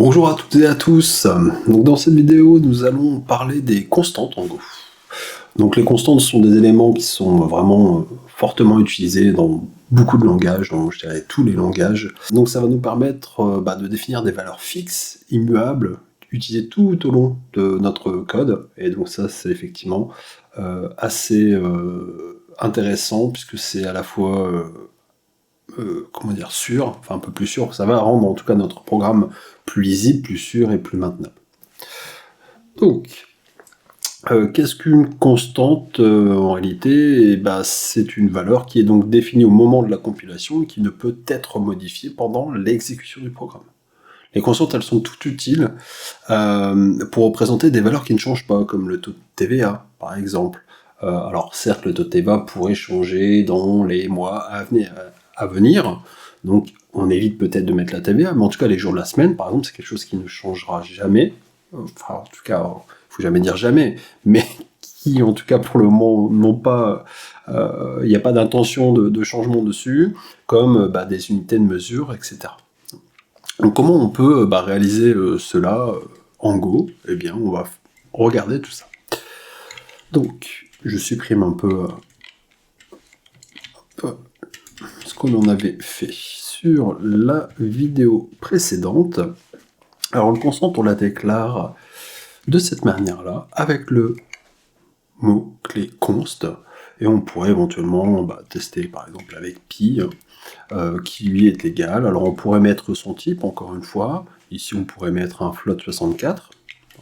Bonjour à toutes et à tous. Donc dans cette vidéo, nous allons parler des constantes en Go. Donc les constantes sont des éléments qui sont vraiment fortement utilisés dans beaucoup de langages, dans je dirais tous les langages. Donc ça va nous permettre de définir des valeurs fixes, immuables, utilisées tout au long de notre code. Et donc ça, c'est effectivement assez intéressant puisque c'est à la fois sûr, enfin un peu plus sûr, ça va rendre en tout cas notre programme plus lisible, plus sûr et plus maintenable. Donc, qu'est-ce qu'une constante en réalité? C'est une valeur qui est donc définie au moment de la compilation et qui ne peut être modifiée pendant l'exécution du programme. Les constantes, elles sont toutes utiles pour représenter des valeurs qui ne changent pas, comme le taux de TVA, par exemple. Alors certes, le taux de TVA pourrait changer dans les mois à venir, donc on évite peut-être de mettre la TVA, mais en tout cas les jours de la semaine, par exemple, c'est quelque chose qui ne changera jamais. Enfin, en tout cas, il ne faut jamais dire jamais, mais qui, en tout cas pour le moment, n'ont pas, il n'y a pas d'intention de changement dessus, comme des unités de mesure, etc. Donc comment on peut réaliser cela en Go? Eh bien, on va regarder tout ça. Donc, je supprime un peu ce qu'on en avait fait sur la vidéo précédente. Alors, une constante, on la déclare de cette manière-là, avec le mot-clé const, et on pourrait éventuellement tester par exemple avec pi, qui lui est égal. Alors on pourrait mettre son type, encore une fois, ici on pourrait mettre un float 64,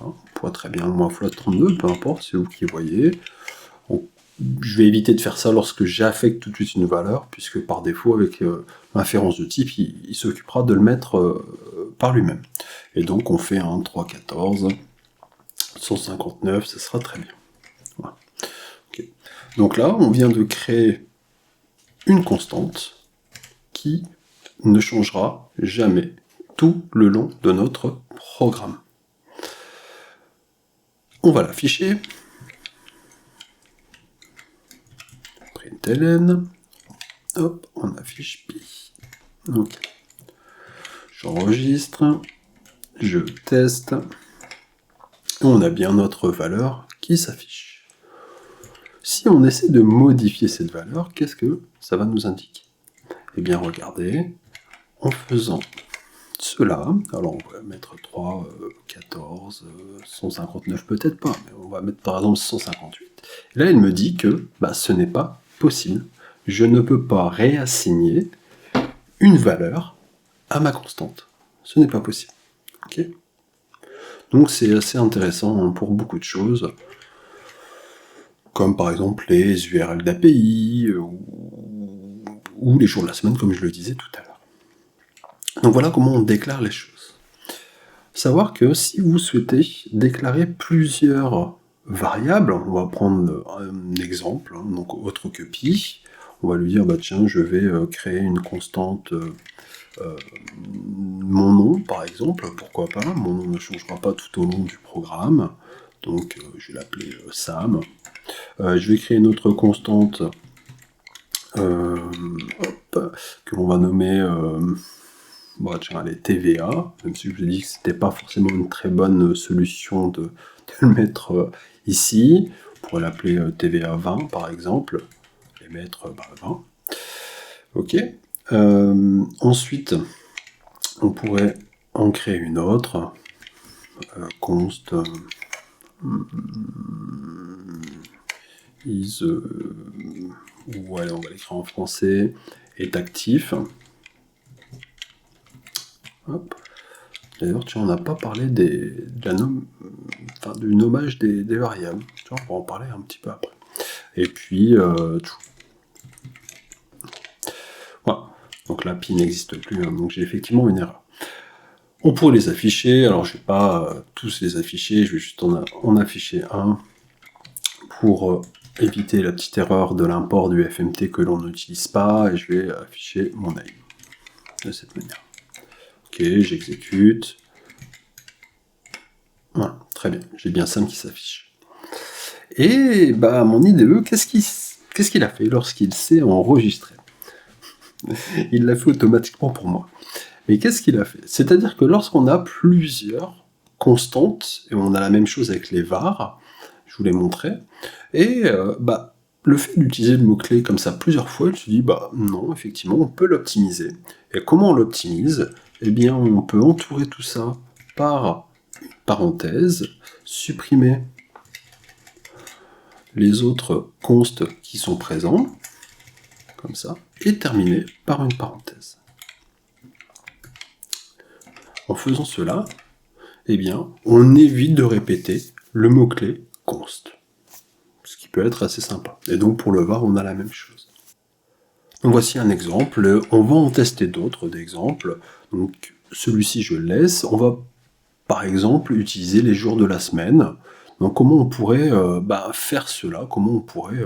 on pourrait très bien un float 32, peu importe, c'est vous qui voyez. Je vais éviter de faire ça lorsque j'affecte tout de suite une valeur, puisque par défaut, avec l'inférence de type, il s'occupera de le mettre par lui-même. Et donc on fait un 314, 159, ça sera très bien. Voilà. Okay. Donc là, on vient de créer une constante qui ne changera jamais tout le long de notre programme. On va l'afficher. Println. Hop, on affiche pi. Ok. J'enregistre. Je teste. On a bien notre valeur qui s'affiche. Si on essaie de modifier cette valeur, qu'est-ce que ça va nous indiquer? Eh bien, regardez, en faisant cela, alors on va mettre 3, 14, 159 peut-être pas, mais on va mettre par exemple 158. Et là, il me dit que ce n'est pas possible. Je ne peux pas réassigner une valeur à ma constante. Ce n'est pas possible. Okay. Donc c'est assez intéressant pour beaucoup de choses, comme par exemple les URL d'API, ou les jours de la semaine, comme je le disais tout à l'heure. Donc voilà comment on déclare les choses. Savoir que si vous souhaitez déclarer plusieurs variables, on va prendre un exemple, donc autre que pi, on va lui dire, tiens, je vais créer une constante, mon nom par exemple, pourquoi pas, mon nom ne changera pas tout au long du programme, donc je vais l'appeler Sam. Je vais créer une autre constante que l'on va nommer allez, TVA, même si je vous ai dit que c'était pas forcément une très bonne solution de le mettre ici. On pourrait l'appeler TVA 20 par exemple, et mettre 20. Ok. Ensuite, on pourrait en créer une autre, const is, ou allez, on va l'écrire en français, est actif. Hop. D'ailleurs, on n'a pas parlé du nommage des variables. On va en parler un petit peu après. Et puis, voilà. Donc là, pi n'existe plus, donc j'ai effectivement une erreur. On pourrait les afficher, alors je ne vais pas tous les afficher, je vais juste en afficher un pour éviter la petite erreur de l'import du FMT que l'on n'utilise pas, et je vais afficher mon name de cette manière. Ok, j'exécute. Voilà, très bien, j'ai bien Sam qui s'affiche. Et mon IDE, qu'est-ce qu'il a fait lorsqu'il s'est enregistré? Il l'a fait automatiquement pour moi. Mais qu'est-ce qu'il a fait? C'est-à-dire que lorsqu'on a plusieurs constantes, et on a la même chose avec les var, je vous l'ai montré, et le fait d'utiliser le mot-clé comme ça plusieurs fois, je me suis dit, non, effectivement, on peut l'optimiser. Et comment on l'optimise? Eh bien, on peut entourer tout ça par une parenthèse, supprimer les autres consts qui sont présents, comme ça, et terminer par une parenthèse. En faisant cela, eh bien, on évite de répéter le mot-clé const, ce qui peut être assez sympa. Et donc pour le var, on a la même chose. Donc voici un exemple, on va en tester d'autres d'exemples. Donc celui-ci je le laisse, on va par exemple utiliser les jours de la semaine. Donc comment on pourrait faire cela, comment on pourrait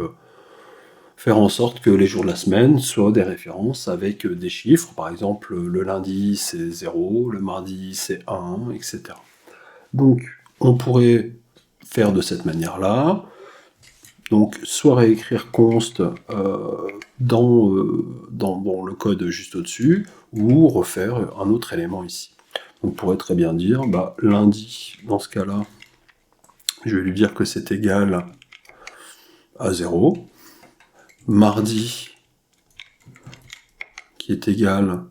faire en sorte que les jours de la semaine soient des références avec des chiffres, par exemple le lundi c'est 0, le mardi c'est 1, etc. Donc on pourrait faire de cette manière-là, donc soit réécrire const dans le code juste au-dessus, ou refaire un autre élément ici. On pourrait très bien dire, lundi, dans ce cas-là, je vais lui dire que c'est égal à 0, mardi, qui est égal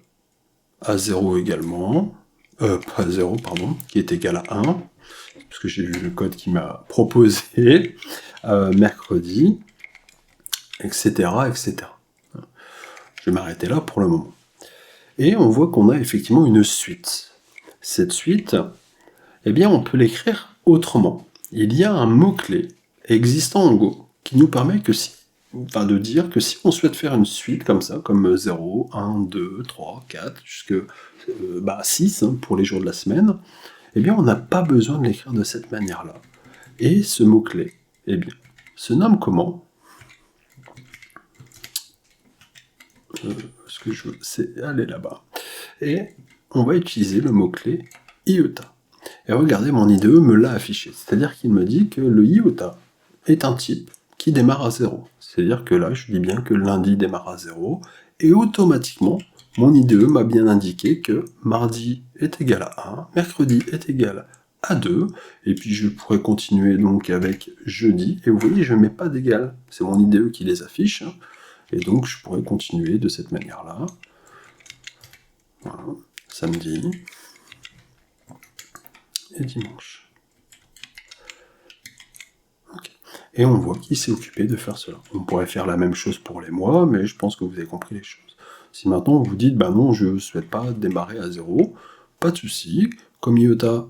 à 0 également, pas 0, pardon, qui est égal à 1, parce que j'ai vu le code qui m'a proposé, mercredi, etc., etc. Je vais m'arrêter là pour le moment. Et on voit qu'on a effectivement une suite. Cette suite, eh bien, on peut l'écrire autrement. Il y a un mot-clé existant en Go qui nous permet de dire que si on souhaite faire une suite comme ça, comme 0, 1, 2, 3, 4, jusque 6 pour les jours de la semaine, eh bien, on n'a pas besoin de l'écrire de cette manière-là. Et ce mot-clé, eh bien, se nomme comment? Ce que je veux, c'est aller là-bas. Et on va utiliser le mot-clé iota. Et regardez, mon IDE me l'a affiché. C'est-à-dire qu'il me dit que le iota est un type qui démarre à 0. C'est-à-dire que là, je dis bien que lundi démarre à 0, et automatiquement, mon IDE m'a bien indiqué que mardi est égal à 1, mercredi est égal à 2, et puis je pourrais continuer donc avec jeudi, et vous voyez, je ne mets pas d'égal. C'est mon IDE qui les affiche, et donc je pourrais continuer de cette manière-là. Voilà. Samedi et dimanche. Okay. Et on voit qu'il s'est occupé de faire cela. On pourrait faire la même chose pour les mois, mais je pense que vous avez compris les choses. Si maintenant vous dites, non, je ne souhaite pas démarrer à 0, pas de souci. Comme iota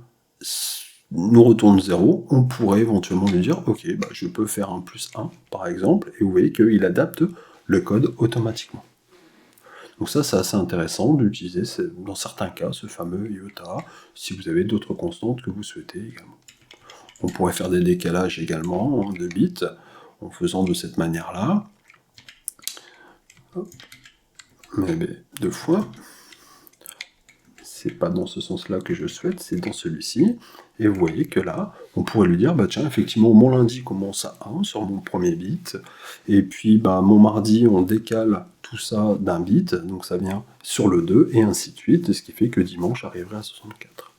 nous retourne 0, on pourrait éventuellement lui dire, ok, je peux faire un plus 1, par exemple, et vous voyez qu'il adapte le code automatiquement. Donc ça, c'est assez intéressant d'utiliser, dans certains cas, ce fameux iota, si vous avez d'autres constantes que vous souhaitez également. On pourrait faire des décalages également de bits, en faisant de cette manière-là. Mais deux fois. C'est pas dans ce sens-là que je souhaite, c'est dans celui-ci. Et vous voyez que là, on pourrait lui dire, tiens, effectivement, mon lundi commence à 1 sur mon premier bit, et puis mon mardi, on décale tout ça d'un bit, donc ça vient sur le 2, et ainsi de suite, ce qui fait que dimanche arriverait à 64.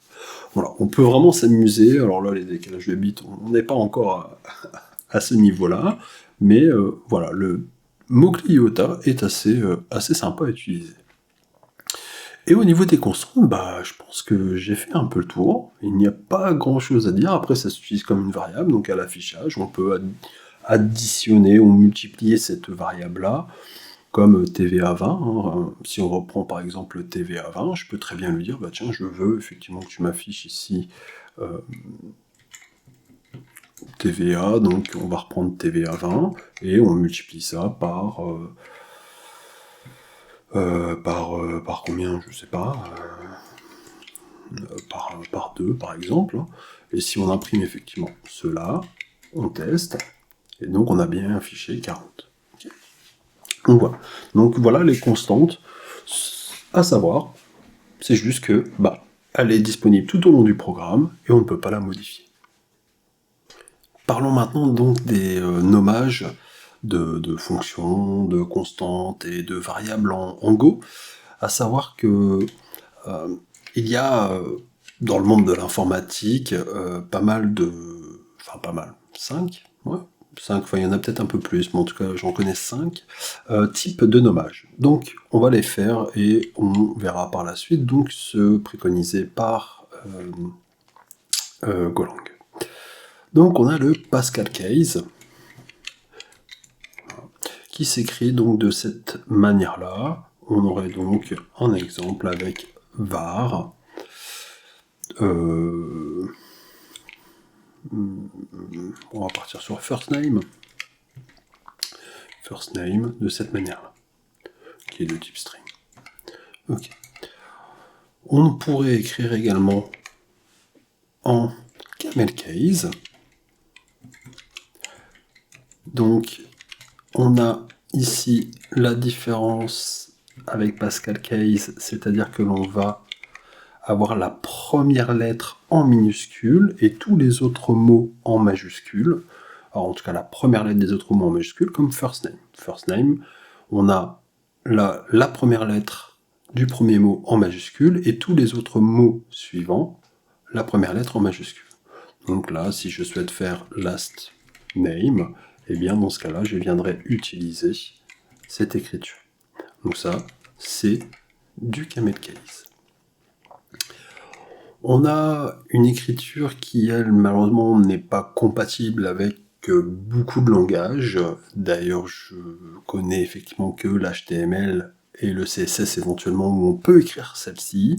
Voilà, on peut vraiment s'amuser. Alors là, les décalages de bits, on n'est pas encore à ce niveau-là, mais voilà, le mot-clé iota est assez sympa à utiliser. Et au niveau des constantes, je pense que j'ai fait un peu le tour. Il n'y a pas grand-chose à dire. Après, ça s'utilise comme une variable, donc à l'affichage, on peut additionner ou multiplier cette variable-là, comme TVA20. Si on reprend par exemple TVA20, je peux très bien lui dire, tiens, je veux effectivement que tu m'affiches ici TVA, donc on va reprendre TVA20, et on multiplie ça par combien, je sais pas, par 2 par exemple, et si on imprime effectivement cela, on teste, et donc on a bien affiché 40. Okay. Donc voilà les constantes à savoir, c'est juste que elle est disponible tout au long du programme, et on ne peut pas la modifier. Parlons maintenant donc des nommages de fonctions, de constantes et de variables en Go, à savoir que Il y a dans le monde de l'informatique pas mal, 5, ouais, 5, enfin il y en a peut-être un peu plus, mais en tout cas j'en connais 5 types de nommages. Donc on va les faire et on verra par la suite donc ceux préconisés par Golang. Donc on a le Pascal Case qui s'écrit donc de cette manière-là. On aurait donc un exemple avec var. On va partir sur first name. First name de cette manière-là, qui est de type string. Ok. On pourrait écrire également en camel case. Donc on a ici la différence avec Pascal Case, c'est-à-dire que l'on va avoir la première lettre en minuscule et tous les autres mots en majuscule. Alors en tout cas la première lettre des autres mots en majuscule, comme first name. First name, on a la première lettre du premier mot en majuscule et tous les autres mots suivants, la première lettre en majuscule. Donc là, si je souhaite faire last name, et bien dans ce cas-là, je viendrai utiliser cette écriture. Donc ça, c'est du camel case. On a une écriture qui, elle, malheureusement, n'est pas compatible avec beaucoup de langages. D'ailleurs, je connais effectivement que l'HTML et le CSS éventuellement où on peut écrire celle-ci.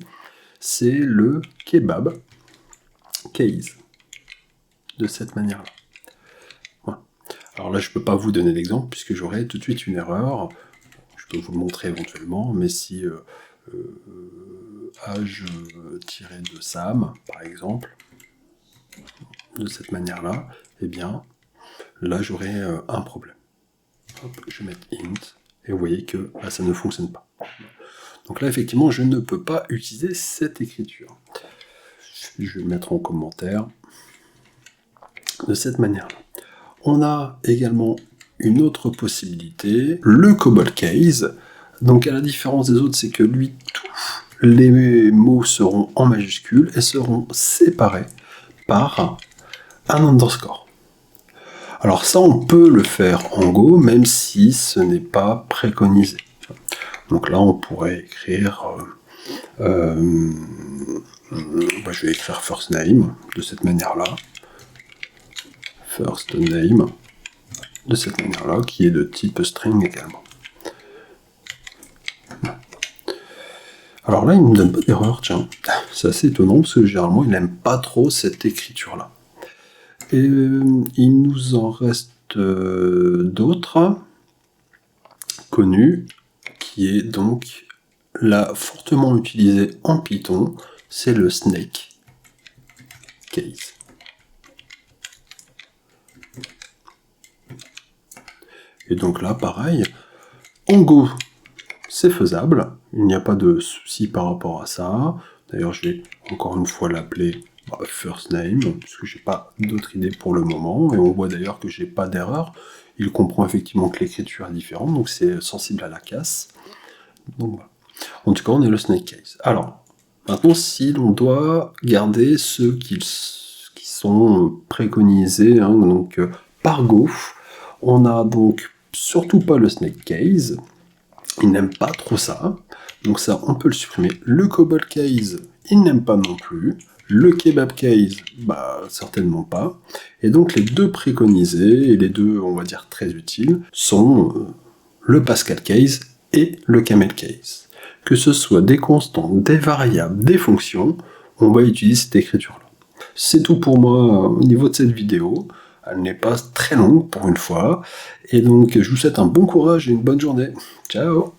C'est le kebab case. De cette manière-là. Voilà. Alors là, je ne peux pas vous donner d'exemple puisque j'aurai tout de suite une erreur. Je peux vous le montrer éventuellement, mais si âge-de Sam, par exemple, de cette manière-là, eh bien, là, j'aurai un problème. Hop, je vais mettre int, et vous voyez que là, ça ne fonctionne pas. Donc là, effectivement, je ne peux pas utiliser cette écriture. Je vais le mettre en commentaire. De cette manière-là. On a également une autre possibilité, le COBOL case. Donc à la différence des autres, c'est que lui, tous les mots seront en majuscule et seront séparés par un underscore. Alors ça, on peut le faire en Go, même si ce n'est pas préconisé. Donc là, on pourrait écrire... je vais écrire first name de cette manière-là. First name, de cette manière-là, qui est de type string également. Alors là, il ne me donne pas d'erreur, tiens. C'est assez étonnant, parce que généralement, il n'aime pas trop cette écriture-là. Et il nous en reste d'autres, connus, qui est donc la fortement utilisée en Python, c'est le snake case. Et donc là, pareil, en Go, c'est faisable, il n'y a pas de souci par rapport à ça. D'ailleurs, je vais encore une fois l'appeler first name, puisque j'ai pas d'autre idée pour le moment, et on voit d'ailleurs que j'ai pas d'erreur. Il comprend effectivement que l'écriture est différente, donc c'est sensible à la casse. Donc voilà. En tout cas, on est le snake case. Alors, maintenant, si l'on doit garder ceux qui sont préconisés donc, par Go, on a donc surtout pas le snake case, il n'aime pas trop ça, donc ça on peut le supprimer. Le COBOL case, il n'aime pas non plus. Le kebab case, certainement pas. Et donc les deux préconisés, et les deux on va dire très utiles, sont le Pascal case et le camel case. Que ce soit des constants, des variables, des fonctions, on va utiliser cette écriture-là. C'est tout pour moi au niveau de cette vidéo. Elle n'est pas très longue pour une fois. Et donc, je vous souhaite un bon courage et une bonne journée. Ciao!